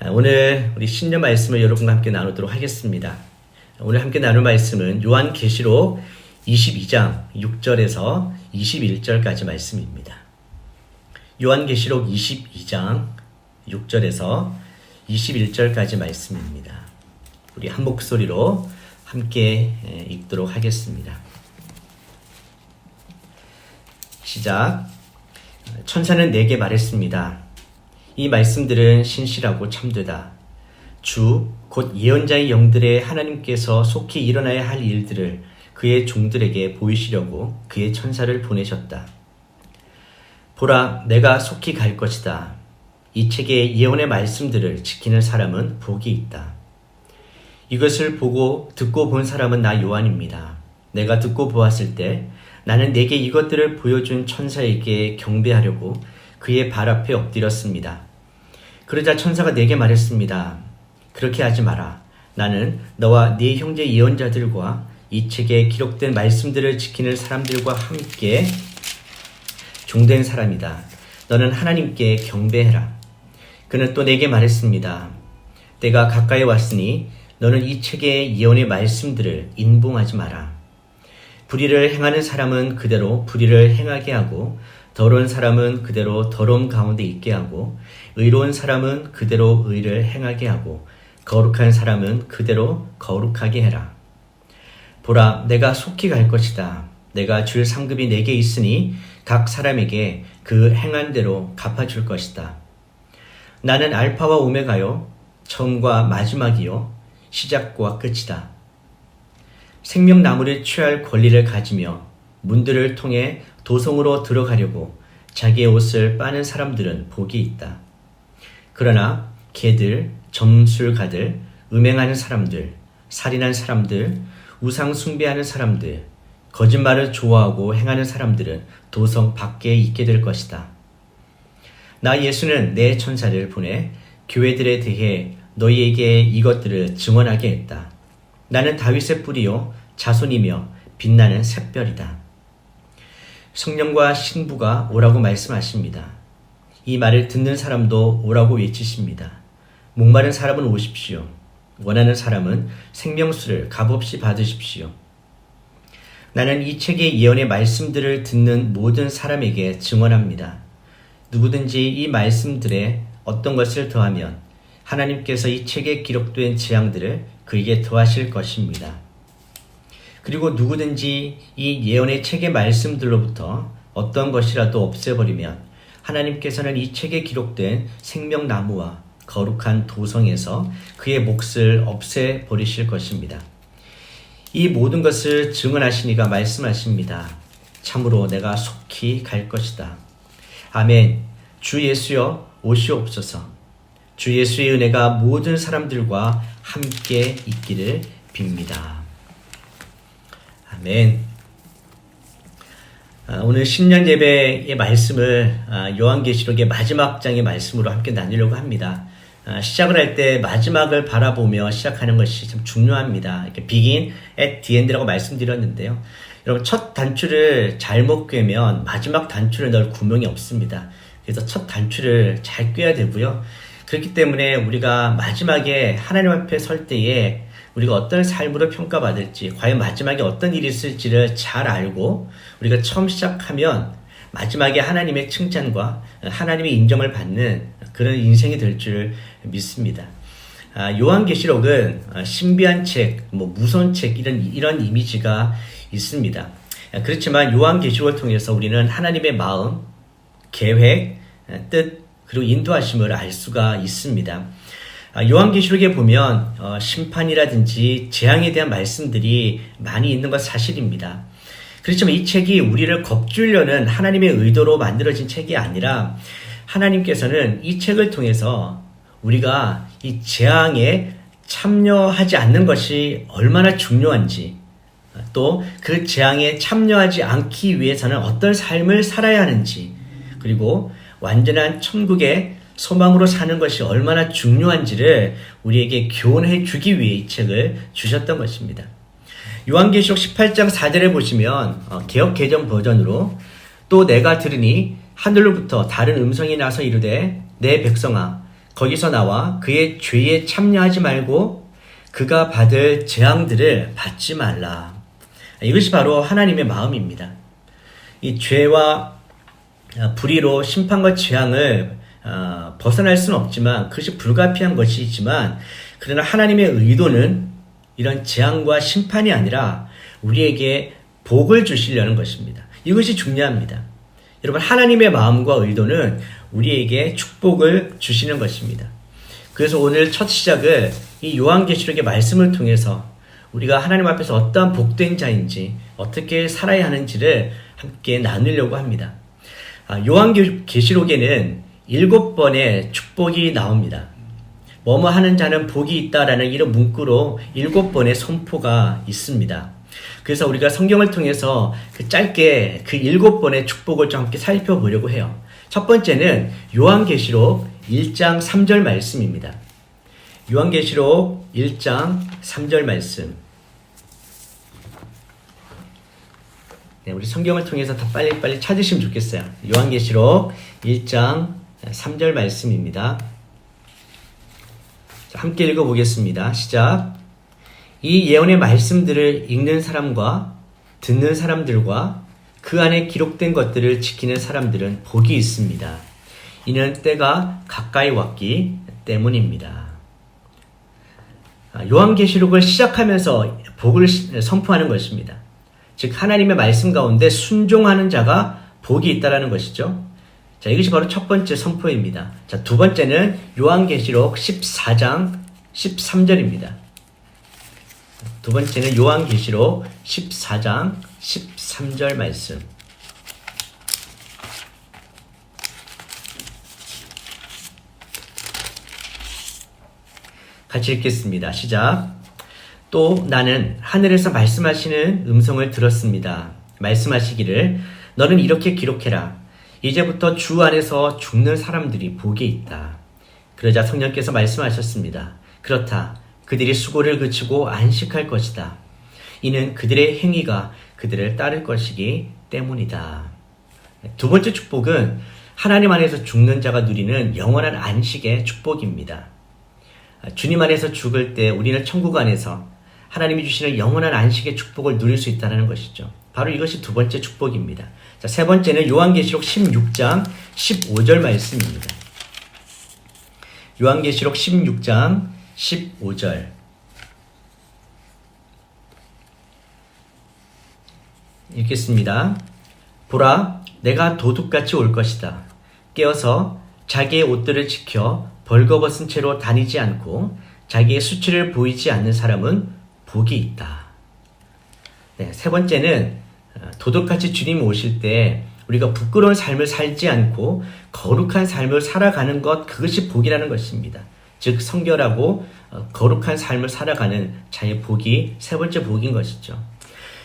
오늘 우리 신년 말씀을 여러분과 함께 나누도록 하겠습니다. 오늘 함께 나눌 말씀은 요한계시록 22장 6절에서 21절까지 말씀입니다. 요한계시록 22장 6절에서 21절까지 말씀입니다. 우리 한 목소리로 함께 읽도록 하겠습니다. 시작. 천사는 내게 말했습니다. 이 말씀들은 신실하고 참되다. 주, 곧 예언자의 영들의 하나님께서 속히 일어나야 할 일들을 그의 종들에게 보이시려고 그의 천사를 보내셨다. 보라, 내가 속히 갈 것이다. 이 책의 예언의 말씀들을 지키는 사람은 복이 있다. 이것을 보고 듣고 본 사람은 나 요한입니다. 내가 듣고 보았을 때 나는 내게 이것들을 보여준 천사에게 경배하려고 그의 발 앞에 엎드렸습니다. 그러자 천사가 내게 말했습니다. 그렇게 하지 마라. 나는 너와 네 형제 예언자들과 이 책에 기록된 말씀들을 지키는 사람들과 함께 종된 사람이다. 너는 하나님께 경배해라. 그는 또 내게 말했습니다. 때가 가까이 왔으니 너는 이 책의 예언의 말씀들을 인봉하지 마라. 불의를 행하는 사람은 그대로 불의를 행하게 하고 더러운 사람은 그대로 더러움 가운데 있게 하고 의로운 사람은 그대로 의를 행하게 하고 거룩한 사람은 그대로 거룩하게 해라. 보라, 내가 속히 갈 것이다. 내가 줄 상급이 내게 있으니 각 사람에게 그 행한 대로 갚아줄 것이다. 나는 알파와 오메가요, 처음과 마지막이요, 시작과 끝이다. 생명나무를 취할 권리를 가지며 문들을 통해 도성으로 들어가려고 자기의 옷을 빠는 사람들은 복이 있다. 그러나 개들, 점술가들, 음행하는 사람들, 살인한 사람들, 우상 숭배하는 사람들, 거짓말을 좋아하고 행하는 사람들은 도성 밖에 있게 될 것이다. 나 예수는 내 천사를 보내 교회들에 대해 너희에게 이것들을 증언하게 했다. 나는 다윗의 뿌리요 자손이며 빛나는 샛별이다. 성령과 신부가 오라고 말씀하십니다. 이 말을 듣는 사람도 오라고 외치십니다. 목마른 사람은 오십시오. 원하는 사람은 생명수를 값없이 받으십시오. 나는 이 책의 예언의 말씀들을 듣는 모든 사람에게 증언합니다. 누구든지 이 말씀들에 어떤 것을 더하면 하나님께서 이 책에 기록된 재앙들을 그에게 더하실 것입니다. 그리고 누구든지 이 예언의 책의 말씀들로부터 어떤 것이라도 없애버리면 하나님께서는 이 책에 기록된 생명나무와 거룩한 도성에서 그의 몫을 없애버리실 것입니다. 이 모든 것을 증언하시니가 말씀하십니다. 참으로 내가 속히 갈 것이다. 아멘. 주 예수여 오시옵소서. 주 예수의 은혜가 모든 사람들과 함께 있기를 빕니다. 아멘. 오늘 신년 예배의 말씀을 요한계시록의 마지막 장의 말씀으로 함께 나누려고 합니다. 시작을 할 때 마지막을 바라보며 시작하는 것이 참 중요합니다. 이렇게 begin at the end라고 말씀드렸는데요. 여러분, 첫 단추를 잘못 꿰면 마지막 단추를 넣을 구멍이 없습니다. 그래서 첫 단추를 잘 꿰야 되고요. 그렇기 때문에 우리가 마지막에 하나님 앞에 설 때에 우리가 어떤 삶으로 평가받을지, 과연 마지막에 어떤 일이 있을지를 잘 알고 우리가 처음 시작하면 마지막에 하나님의 칭찬과 하나님의 인정을 받는 그런 인생이 될 줄 믿습니다. 요한계시록은 신비한 책, 무선책 이런 이미지가 있습니다. 그렇지만 요한계시록을 통해서 우리는 하나님의 마음, 계획, 뜻, 그리고 인도하심을 알 수가 있습니다. 요한계시록에 보면 심판이라든지 재앙에 대한 말씀들이 많이 있는 건 사실입니다. 그렇지만 이 책이 우리를 겁주려는 하나님의 의도로 만들어진 책이 아니라 하나님께서는 이 책을 통해서 우리가 이 재앙에 참여하지 않는 것이 얼마나 중요한지, 또 그 재앙에 참여하지 않기 위해서는 어떤 삶을 살아야 하는지, 그리고 완전한 천국의 소망으로 사는 것이 얼마나 중요한지를 우리에게 교훈해 주기 위해 이 책을 주셨던 것입니다. 요한계시록 18장 4절에 보시면 개역 개정 버전으로 또 내가 들으니 하늘로부터 다른 음성이 나서 이르되 내 백성아 거기서 나와 그의 죄에 참여하지 말고 그가 받을 재앙들을 받지 말라. 이것이 바로 하나님의 마음입니다. 이 죄와 불의로 심판과 재앙을 벗어날 수는 없지만 그것이 불가피한 것이지만 그러나 하나님의 의도는 이런 재앙과 심판이 아니라 우리에게 복을 주시려는 것입니다. 이것이 중요합니다. 여러분, 하나님의 마음과 의도는 우리에게 축복을 주시는 것입니다. 그래서 오늘 첫 시작을 이 요한계시록의 말씀을 통해서 우리가 하나님 앞에서 어떠한 복된 자인지 어떻게 살아야 하는지를 함께 나누려고 합니다. 요한계시록에는 7번의 축복이 나옵니다. 뭐뭐 하는 자는 복이 있다라는 이런 문구로 7번의 선포가 있습니다. 그래서 우리가 성경을 통해서 짧게 그 7번의 축복을 좀 함께 살펴보려고 해요. 첫 번째는 요한계시록 1장 3절 말씀입니다. 요한계시록 1장 3절 말씀. 네, 우리 성경을 통해서 더 빨리 찾으시면 좋겠어요. 요한계시록 1장 3절 말씀입니다. 자, 함께 읽어보겠습니다. 시작. 이 예언의 말씀들을 읽는 사람과 듣는 사람들과 그 안에 기록된 것들을 지키는 사람들은 복이 있습니다. 이는 때가 가까이 왔기 때문입니다. 요한계시록을 시작하면서 복을 선포하는 것입니다. 즉 하나님의 말씀 가운데 순종하는 자가 복이 있다라는 것이죠. 자, 이것이 바로 첫 번째 선포입니다. 자, 두 번째는 요한계시록 14장 13절입니다. 두 번째는 요한계시록 14장 13절 말씀. 같이 읽겠습니다. 시작. 또 나는 하늘에서 말씀하시는 음성을 들었습니다. 말씀하시기를 너는 이렇게 기록해라. 이제부터 주 안에서 죽는 사람들이 복이 있다. 그러자 성령께서 말씀하셨습니다. 그렇다. 그들이 수고를 그치고 안식할 것이다. 이는 그들의 행위가 그들을 따를 것이기 때문이다. 두 번째 축복은 하나님 안에서 죽는 자가 누리는 영원한 안식의 축복입니다. 주님 안에서 죽을 때 우리는 천국 안에서 하나님이 주시는 영원한 안식의 축복을 누릴 수 있다는 것이죠. 바로 이것이 두 번째 축복입니다. 자, 세 번째는 요한계시록 16장 15절 말씀입니다. 요한계시록 16장 15절. 읽겠습니다. 보라, 내가 도둑같이 올 것이다. 깨어서 자기의 옷들을 지켜 벌거벗은 채로 다니지 않고 자기의 수치를 보이지 않는 사람은 복이 있다. 네, 세 번째는 도둑같이 주님이 오실 때 우리가 부끄러운 삶을 살지 않고 거룩한 삶을 살아가는 것, 그것이 복이라는 것입니다. 즉 성결하고 거룩한 삶을 살아가는 자의 복이 세 번째 복인 것이죠.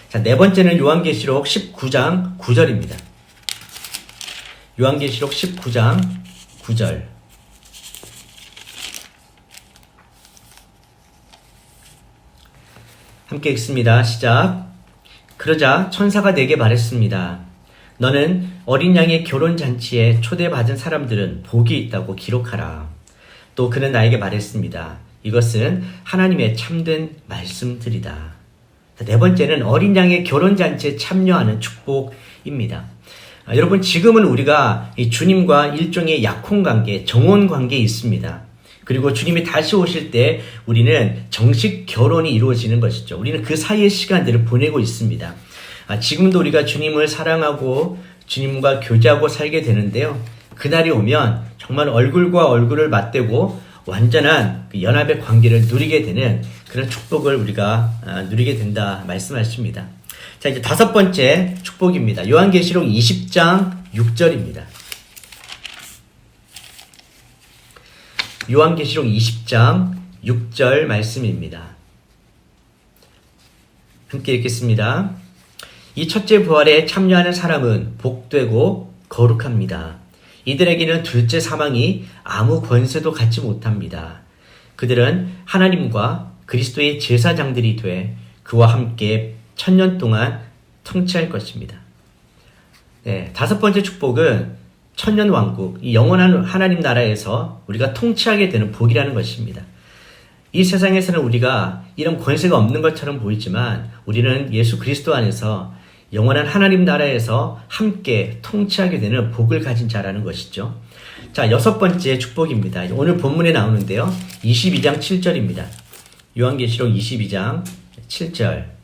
자, 네 번째는 요한계시록 19장 9절입니다. 요한계시록 19장 9절. 함께 읽습니다. 시작. 그러자 천사가 내게 말했습니다. 너는 어린 양의 결혼잔치에 초대받은 사람들은 복이 있다고 기록하라. 또 그는 나에게 말했습니다. 이것은 하나님의 참된 말씀들이다. 네 번째는 어린 양의 결혼잔치에 참여하는 축복입니다. 여러분, 지금은 우리가 이 주님과 일종의 약혼관계, 정혼관계에 있습니다. 그리고 주님이 다시 오실 때 우리는 정식 결혼이 이루어지는 것이죠. 우리는 그 사이의 시간들을 보내고 있습니다. 지금도 우리가 주님을 사랑하고 주님과 교제하고 살게 되는데요. 그날이 오면 정말 얼굴과 얼굴을 맞대고 완전한 그 연합의 관계를 누리게 되는 그런 축복을 우리가 누리게 된다 말씀하십니다. 자, 이제 다섯 번째 축복입니다. 요한계시록 20장 6절입니다. 요한계시록 20장 6절 말씀입니다. 함께 읽겠습니다. 이 첫째 부활에 참여하는 사람은 복되고 거룩합니다. 이들에게는 둘째 사망이 아무 권세도 갖지 못합니다. 그들은 하나님과 그리스도의 제사장들이 돼 그와 함께 1000년 동안 통치할 것입니다. 네, 다섯 번째 축복은 천년 왕국, 이 영원한 하나님 나라에서 우리가 통치하게 되는 복이라는 것입니다. 이 세상에서는 우리가 이런 권세가 없는 것처럼 보이지만 우리는 예수 그리스도 안에서 영원한 하나님 나라에서 함께 통치하게 되는 복을 가진 자라는 것이죠. 자, 6번째 축복입니다. 오늘 본문에 나오는데요. 22장 7절입니다. 요한계시록 22장 7절.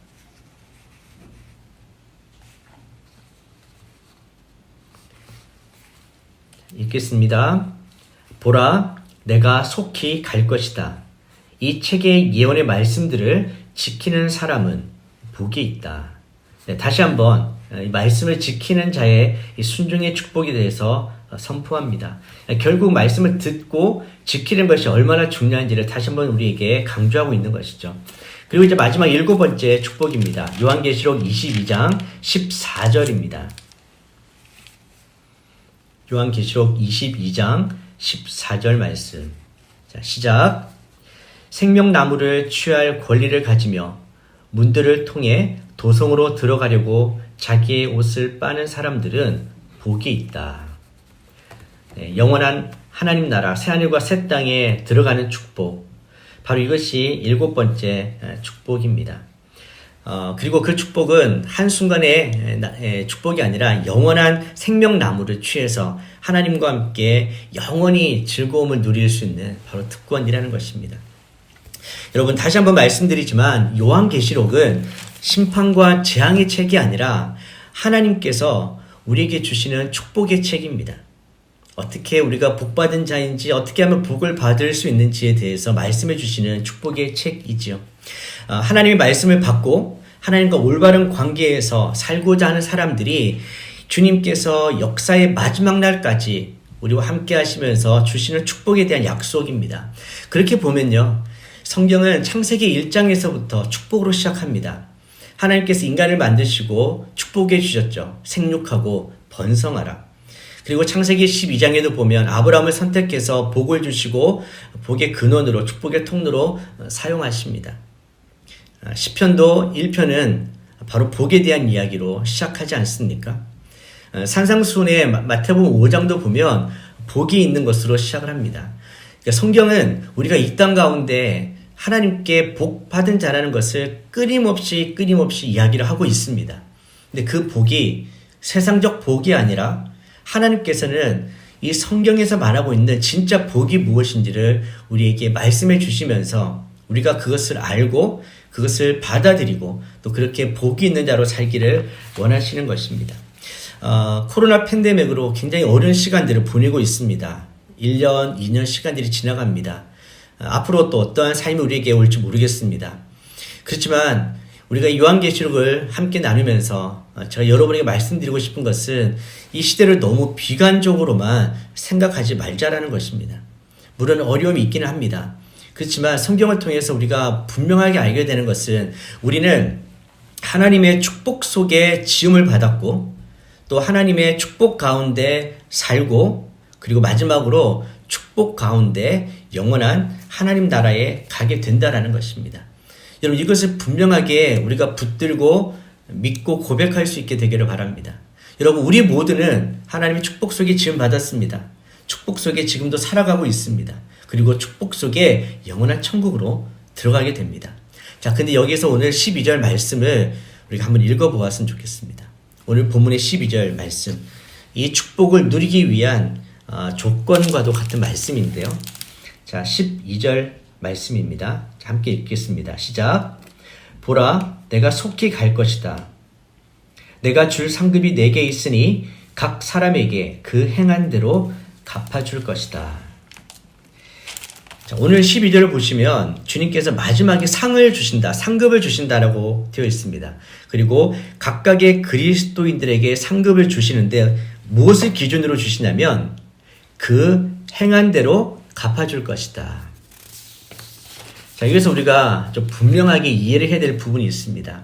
읽겠습니다. 보라, 내가 속히 갈 것이다. 이 책의 예언의 말씀들을 지키는 사람은 복이 있다. 네, 다시 한번 이 말씀을 지키는 자의 이 순종의 축복에 대해서 선포합니다. 결국 말씀을 듣고 지키는 것이 얼마나 중요한지를 다시 한번 우리에게 강조하고 있는 것이죠. 그리고 이제 마지막 7번째 축복입니다. 요한계시록 22장 14절입니다. 요한계시록 22장 14절 말씀. 자, 시작. 생명나무를 취할 권리를 가지며 문들을 통해 도성으로 들어가려고 자기의 옷을 빠는 사람들은 복이 있다. 네, 영원한 하나님 나라 새하늘과 새 땅에 들어가는 축복. 바로 이것이 7번째 축복입니다. 그리고 그 축복은 한순간의 축복이 아니라 영원한 생명나무를 취해서 하나님과 함께 영원히 즐거움을 누릴 수 있는 바로 특권이라는 것입니다. 여러분, 다시 한번 말씀드리지만 요한계시록은 심판과 재앙의 책이 아니라 하나님께서 우리에게 주시는 축복의 책입니다. 어떻게 우리가 복받은 자인지, 어떻게 하면 복을 받을 수 있는지에 대해서 말씀해 주시는 축복의 책이지요. 하나님의 말씀을 받고 하나님과 올바른 관계에서 살고자 하는 사람들이 주님께서 역사의 마지막 날까지 우리와 함께 하시면서 주시는 축복에 대한 약속입니다. 그렇게 보면요, 성경은 창세기 1장에서부터 축복으로 시작합니다. 하나님께서 인간을 만드시고 축복해 주셨죠. 생육하고 번성하라. 그리고 창세기 12장에도 보면 아브라함을 선택해서 복을 주시고 복의 근원으로, 축복의 통로로 사용하십니다. 시편도 1편은 바로 복에 대한 이야기로 시작하지 않습니까? 산상수훈의 마태복음 5장도 보면 복이 있는 것으로 시작을 합니다. 그러니까 성경은 우리가 이 땅 가운데 하나님께 복 받은 자라는 것을 끊임없이 이야기를 하고 있습니다. 근데 그 복이 세상적 복이 아니라 하나님께서는 이 성경에서 말하고 있는 진짜 복이 무엇인지를 우리에게 말씀해 주시면서 우리가 그것을 알고 그것을 받아들이고 또 그렇게 복이 있는 자로 살기를 원하시는 것입니다. 코로나 팬데믹으로 굉장히 어려운 시간들을 보내고 있습니다. 1년, 2년 시간들이 지나갑니다. 앞으로 또 어떠한 삶이 우리에게 올지 모르겠습니다. 그렇지만 우리가 요한계시록을 함께 나누면서 제가 여러분에게 말씀드리고 싶은 것은 이 시대를 너무 비관적으로만 생각하지 말자라는 것입니다. 물론 어려움이 있기는 합니다. 그렇지만 성경을 통해서 우리가 분명하게 알게 되는 것은 우리는 하나님의 축복 속에 지음을 받았고 또 하나님의 축복 가운데 살고 그리고 마지막으로 축복 가운데 영원한 하나님 나라에 가게 된다라는 것입니다. 여러분, 이것을 분명하게 우리가 붙들고 믿고 고백할 수 있게 되기를 바랍니다. 여러분, 우리 모두는 하나님의 축복 속에 지음 받았습니다. 축복 속에 지금도 살아가고 있습니다. 그리고 축복 속에 영원한 천국으로 들어가게 됩니다. 자, 근데 여기서 오늘 12절 말씀을 우리가 한번 읽어보았으면 좋겠습니다. 오늘 본문의 12절 말씀, 이 축복을 누리기 위한 조건과도 같은 말씀인데요. 자, 12절 말씀입니다. 자, 함께 읽겠습니다. 시작. 보라, 내가 속히 갈 것이다. 내가 줄 상급이 내게 있으니 각 사람에게 그 행한 대로 갚아줄 것이다. 자, 오늘 12절을 보시면 주님께서 마지막에 상을 주신다, 상급을 주신다라고 되어 있습니다. 그리고 각각의 그리스도인들에게 상급을 주시는데 무엇을 기준으로 주시냐면 그 행한 대로 갚아줄 것이다. 자, 여기서 우리가 좀 분명하게 이해를 해야 될 부분이 있습니다.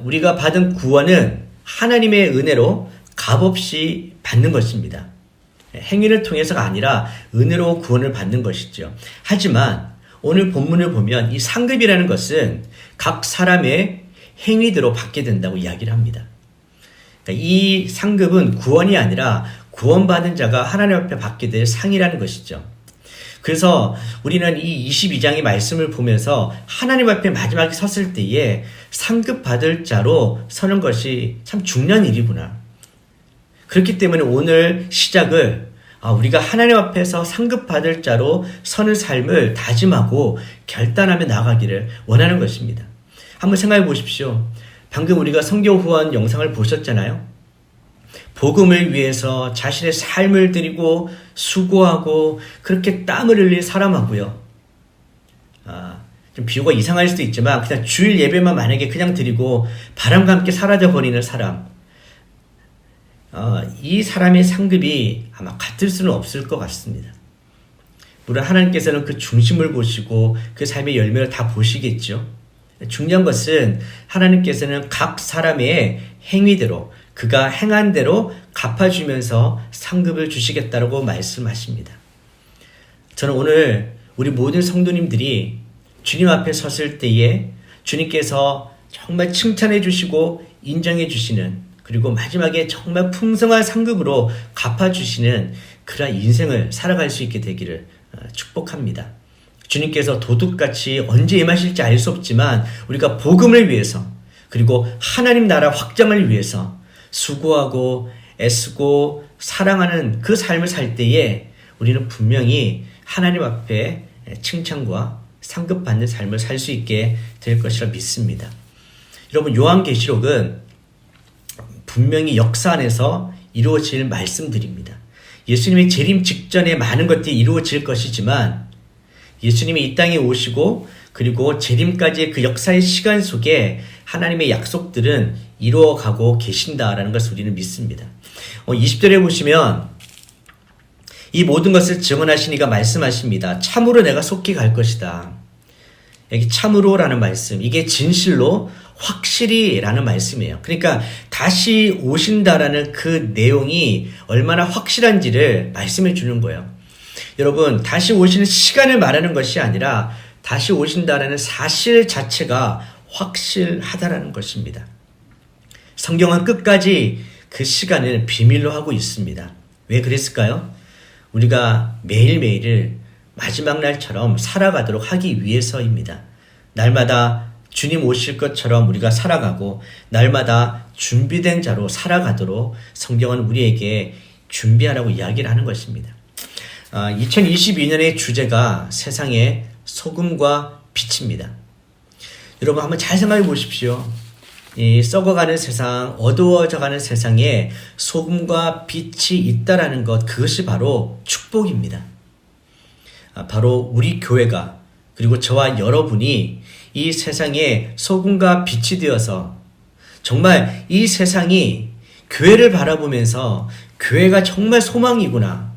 우리가 받은 구원은 하나님의 은혜로 값없이 받는 것입니다. 행위를 통해서가 아니라 은혜로 구원을 받는 것이죠. 하지만 오늘 본문을 보면 이 상급이라는 것은 각 사람의 행위대로 받게 된다고 이야기를 합니다. 이 상급은 구원이 아니라 구원받은 자가 하나님 앞에 받게 될 상이라는 것이죠. 그래서 우리는 이 22장의 말씀을 보면서 하나님 앞에 마지막에 섰을 때에 상급 받을 자로 서는 것이 참 중요한 일이구나. 그렇기 때문에 오늘 시작을 우리가 하나님 앞에서 상급 받을 자로 서는 삶을 다짐하고 결단하며 나가기를 원하는 것입니다. 한번 생각해 보십시오. 방금 우리가 성경 후원 영상을 보셨잖아요. 복음을 위해서 자신의 삶을 드리고 수고하고 그렇게 땀을 흘린 사람하고요. 좀 비유가 이상할 수도 있지만 그냥 주일 예배만 만약에 그냥 드리고 바람과 함께 사라져 버리는 사람. 이 사람의 상급이 아마 같을 수는 없을 것 같습니다. 물론 하나님께서는 그 중심을 보시고 그 삶의 열매를 다 보시겠죠. 중요한 것은 하나님께서는 각 사람의 행위대로 그가 행한 대로 갚아주면서 상급을 주시겠다고 말씀하십니다. 저는 오늘 우리 모든 성도님들이 주님 앞에 섰을 때에 주님께서 정말 칭찬해 주시고 인정해 주시는 그리고 마지막에 정말 풍성한 상급으로 갚아주시는 그런 인생을 살아갈 수 있게 되기를 축복합니다. 주님께서 도둑같이 언제 임하실지 알 수 없지만 우리가 복음을 위해서 그리고 하나님 나라 확장을 위해서 수고하고 애쓰고 사랑하는 그 삶을 살 때에 우리는 분명히 하나님 앞에 칭찬과 상급받는 삶을 살 수 있게 될 것이라 믿습니다. 여러분, 요한계시록은 분명히 역사 안에서 이루어질 말씀들입니다. 예수님의 재림 직전에 많은 것들이 이루어질 것이지만 예수님이 이 땅에 오시고 그리고 재림까지의 그 역사의 시간 속에 하나님의 약속들은 이루어가고 계신다라는 것을 우리는 믿습니다. 20절에 보시면 이 모든 것을 증언하시니가 말씀하십니다. 참으로 내가 속히 갈 것이다. 여기 참으로라는 말씀, 이게 진실로 확실히 라는 말씀이에요. 그러니까 다시 오신다라는 그 내용이 얼마나 확실한지를 말씀해 주는 거예요. 여러분, 다시 오시는 시간을 말하는 것이 아니라 다시 오신다라는 사실 자체가 확실하다라는 것입니다. 성경은 끝까지 그 시간을 비밀로 하고 있습니다. 왜 그랬을까요? 우리가 매일매일을 마지막 날처럼 살아가도록 하기 위해서입니다. 날마다 주님 오실 것처럼 우리가 살아가고 날마다 준비된 자로 살아가도록 성경은 우리에게 준비하라고 이야기를 하는 것입니다. 2022년의 주제가 세상의 소금과 빛입니다. 여러분 한번 잘 생각해 보십시오. 이 썩어가는 세상, 어두워져가는 세상에 소금과 빛이 있다라는 것, 그것이 바로 축복입니다. 바로 우리 교회가 그리고 저와 여러분이 이 세상에 소금과 빛이 되어서 정말 이 세상이 교회를 바라보면서 교회가 정말 소망이구나,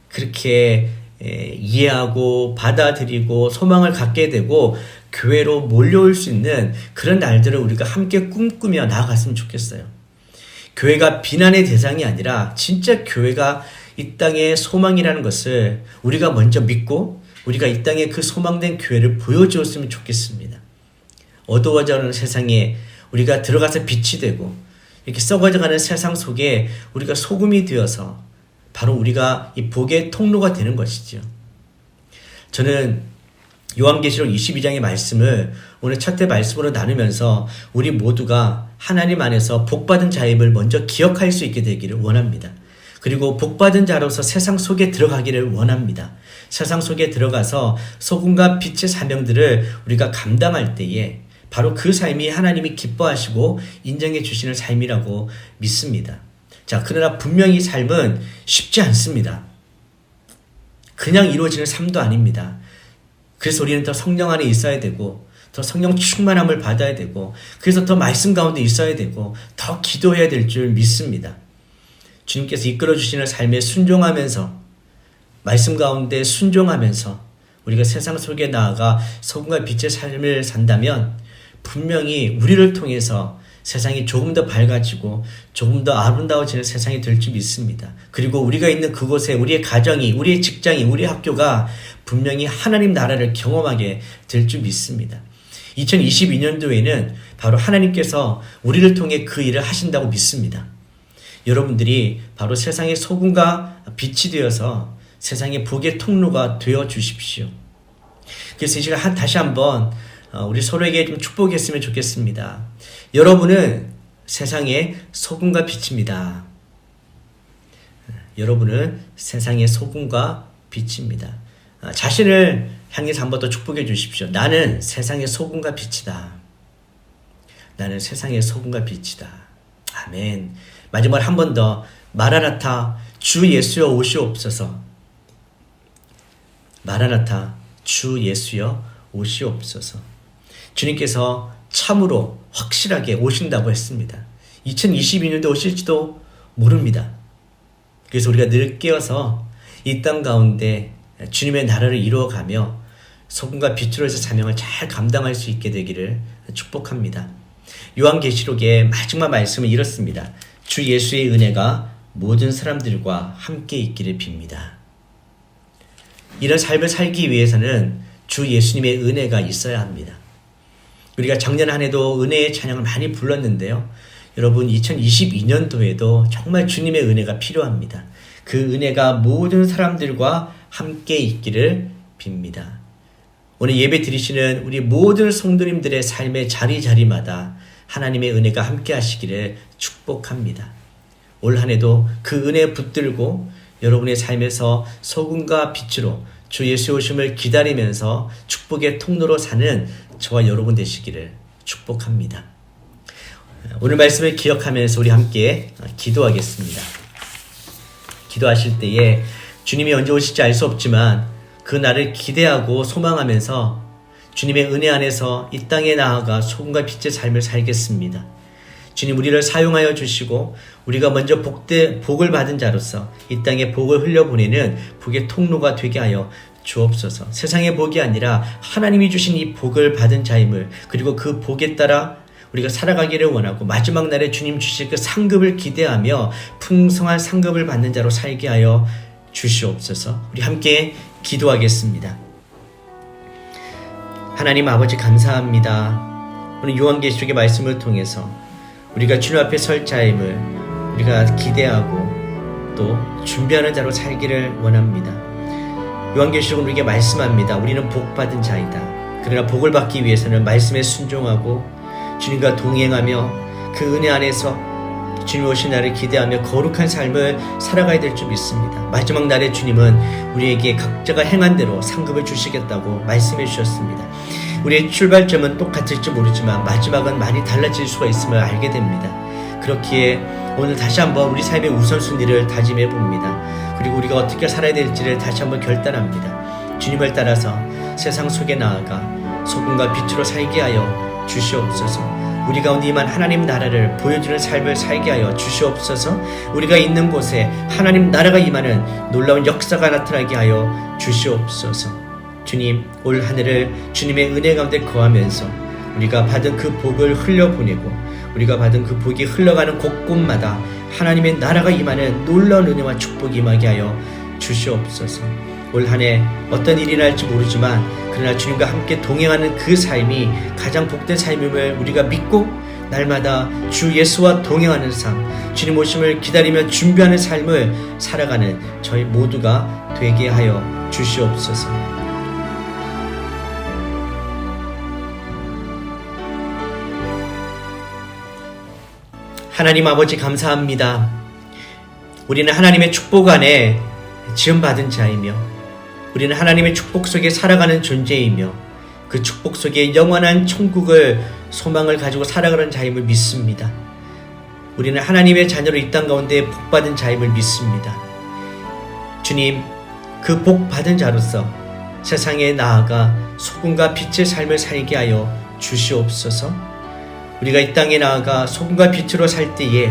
그렇게 이해하고 받아들이고 소망을 갖게 되고 교회로 몰려올 수 있는 그런 날들을 우리가 함께 꿈꾸며 나아갔으면 좋겠어요. 교회가 비난의 대상이 아니라 진짜 교회가 이 땅의 소망이라는 것을 우리가 먼저 믿고 우리가 이 땅에 그 소망된 교회를 보여주었으면 좋겠습니다. 어두워져가는 세상에 우리가 들어가서 빛이 되고 이렇게 썩어져가는 세상 속에 우리가 소금이 되어서 바로 우리가 이 복의 통로가 되는 것이죠. 저는 요한계시록 22장의 말씀을 오늘 첫 회 말씀으로 나누면서 우리 모두가 하나님 안에서 복받은 자임을 먼저 기억할 수 있게 되기를 원합니다. 그리고 복받은 자로서 세상 속에 들어가기를 원합니다. 세상 속에 들어가서 소금과 빛의 사명들을 우리가 감당할 때에 바로 그 삶이 하나님이 기뻐하시고 인정해 주시는 삶이라고 믿습니다. 자, 그러나 분명히 삶은 쉽지 않습니다. 그냥 이루어지는 삶도 아닙니다. 그래서 우리는 더 성령 안에 있어야 되고 더 성령 충만함을 받아야 되고 그래서 더 말씀 가운데 있어야 되고 더 기도해야 될 줄 믿습니다. 주님께서 이끌어 주시는 삶에 순종하면서 말씀 가운데 순종하면서 우리가 세상 속에 나아가 소금과 빛의 삶을 산다면 분명히 우리를 통해서 세상이 조금 더 밝아지고 조금 더 아름다워지는 세상이 될 줄 믿습니다. 그리고 우리가 있는 그곳에 우리의 가정이, 우리의 직장이, 우리의 학교가 분명히 하나님 나라를 경험하게 될 줄 믿습니다. 2022년도에는 바로 하나님께서 우리를 통해 그 일을 하신다고 믿습니다. 여러분들이 바로 세상의 소금과 빛이 되어서 세상의 복의 통로가 되어 주십시오. 그래서 이 시간 다시 한번 우리 서로에게 좀 축복했으면 좋겠습니다. 여러분은 세상의 소금과 빛입니다. 여러분은 세상의 소금과 빛입니다. 자신을 향해서 한 번 더 축복해 주십시오. 나는 세상의 소금과 빛이다. 나는 세상의 소금과 빛이다. 아멘. 마지막으로 한 번 더 마라나타 주 예수여 오시옵소서. 마라나타 주 예수여 오시옵소서. 주님께서 참으로 확실하게 오신다고 했습니다. 2022년도 오실지도 모릅니다. 그래서 우리가 늘 깨어서 이 땅 가운데 주님의 나라를 이루어가며 소금과 빛으로서 사명을 잘 감당할 수 있게 되기를 축복합니다. 요한계시록의 마지막 말씀은 이렇습니다. 주 예수의 은혜가 모든 사람들과 함께 있기를 빕니다. 이런 삶을 살기 위해서는 주 예수님의 은혜가 있어야 합니다. 우리가 작년 한 해도 은혜의 찬양을 많이 불렀는데요. 여러분 2022년도에도 정말 주님의 은혜가 필요합니다. 그 은혜가 모든 사람들과 함께 있기를 빕니다. 오늘 예배 드리시는 우리 모든 성도님들의 삶의 자리자리마다 하나님의 은혜가 함께 하시기를 축복합니다. 올 한 해도 그 은혜에 붙들고 여러분의 삶에서 소금과 빛으로 주 예수 오심을 기다리면서 축복의 통로로 사는 저와 여러분 되시기를 축복합니다. 오늘 말씀을 기억하면서 우리 함께 기도하겠습니다. 기도하실 때에 주님이 언제 오실지 알 수 없지만 그 날을 기대하고 소망하면서 주님의 은혜 안에서 이 땅에 나아가 소금과 빛의 삶을 살겠습니다. 주님 우리를 사용하여 주시고 우리가 먼저 복을 받은 자로서 이 땅에 복을 흘려보내는 복의 통로가 되게 하여 주옵소서. 세상의 복이 아니라 하나님이 주신 이 복을 받은 자임을, 그리고 그 복에 따라 우리가 살아가기를 원하고 마지막 날에 주님 주실 그 상급을 기대하며 풍성한 상급을 받는 자로 살게 하여 주시옵소서. 우리 함께 기도하겠습니다. 하나님 아버지 감사합니다. 오늘 요한계시록의 말씀을 통해서 우리가 주님 앞에 설 자임을 우리가 기대하고 또 준비하는 자로 살기를 원합니다. 요한계시록은 우리에게 말씀합니다. 우리는 복 받은 자이다. 그러나 복을 받기 위해서는 말씀에 순종하고 주님과 동행하며 그 은혜 안에서 주님 오신 날을 기대하며 거룩한 삶을 살아가야 될 줄 믿습니다. 마지막 날에 주님은 우리에게 각자가 행한 대로 상급을 주시겠다고 말씀해 주셨습니다. 우리의 출발점은 똑같을지 모르지만 마지막은 많이 달라질 수가 있음을 알게 됩니다. 그렇기에 오늘 다시 한번 우리 삶의 우선순위를 다짐해 봅니다. 그리고 우리가 어떻게 살아야 될지를 다시 한번 결단합니다. 주님을 따라서 세상 속에 나아가 소금과 빛으로 살게 하여 주시옵소서. 우리 가운데 임한 하나님 나라를 보여주는 삶을 살게 하여 주시옵소서. 우리가 있는 곳에 하나님 나라가 임하는 놀라운 역사가 나타나게 하여 주시옵소서. 주님, 올 한 해를 주님의 은혜 가운데 거하면서 우리가 받은 그 복을 흘려보내고 우리가 받은 그 복이 흘러가는 곳곳마다 하나님의 나라가 임하는 놀라운 은혜와 축복이 임하게 하여 주시옵소서. 올 한 해 어떤 일이 날지 모르지만 그러나 주님과 함께 동행하는 그 삶이 가장 복된 삶임을 우리가 믿고 날마다 주 예수와 동행하는 삶, 주님 오심을 기다리며 준비하는 삶을 살아가는 저희 모두가 되게 하여 주시옵소서. 하나님 아버지 감사합니다. 우리는 하나님의 축복 안에 지음받은 자이며 우리는 하나님의 축복 속에 살아가는 존재이며 그 축복 속에 영원한 천국을 소망을 가지고 살아가는 자임을 믿습니다. 우리는 하나님의 자녀로 이 땅 가운데 복받은 자임을 믿습니다. 주님, 그 복받은 자로서 세상에 나아가 소금과 빛의 삶을 살게 하여 주시옵소서. 우리가 이 땅에 나아가 소금과 빛으로 살 때에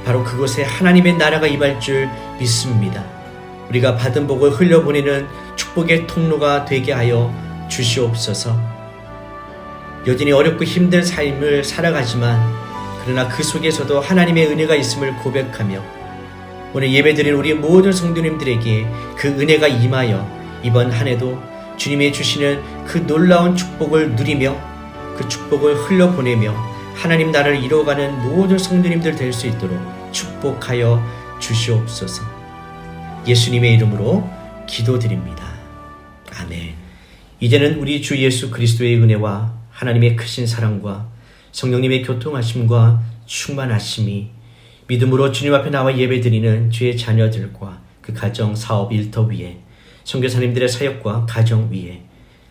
바로 그곳에 하나님의 나라가 임할 줄 믿습니다. 우리가 받은 복을 흘려보내는 축복의 통로가 되게 하여 주시옵소서. 여전히 어렵고 힘든 삶을 살아가지만 그러나 그 속에서도 하나님의 은혜가 있음을 고백하며 오늘 예배드린 우리 모든 성도님들에게 그 은혜가 임하여 이번 한 해도 주님이 주시는 그 놀라운 축복을 누리며 그 축복을 흘려보내며 하나님 나라를 이루어가는 모든 성도님들 될 수 있도록 축복하여 주시옵소서. 예수님의 이름으로 기도드립니다. 아멘. 이제는 우리 주 예수 그리스도의 은혜와 하나님의 크신 사랑과 성령님의 교통하심과 충만하심이 믿음으로 주님 앞에 나와 예배드리는 주의 자녀들과 그 가정, 사업, 일터 위에, 선교사님들의 사역과 가정 위에,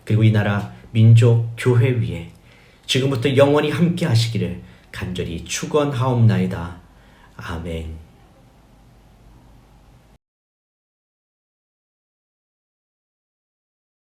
그리고 이 나라, 민족, 교회 위에 지금부터 영원히 함께 하시기를 간절히 축원하옵나이다. 아멘.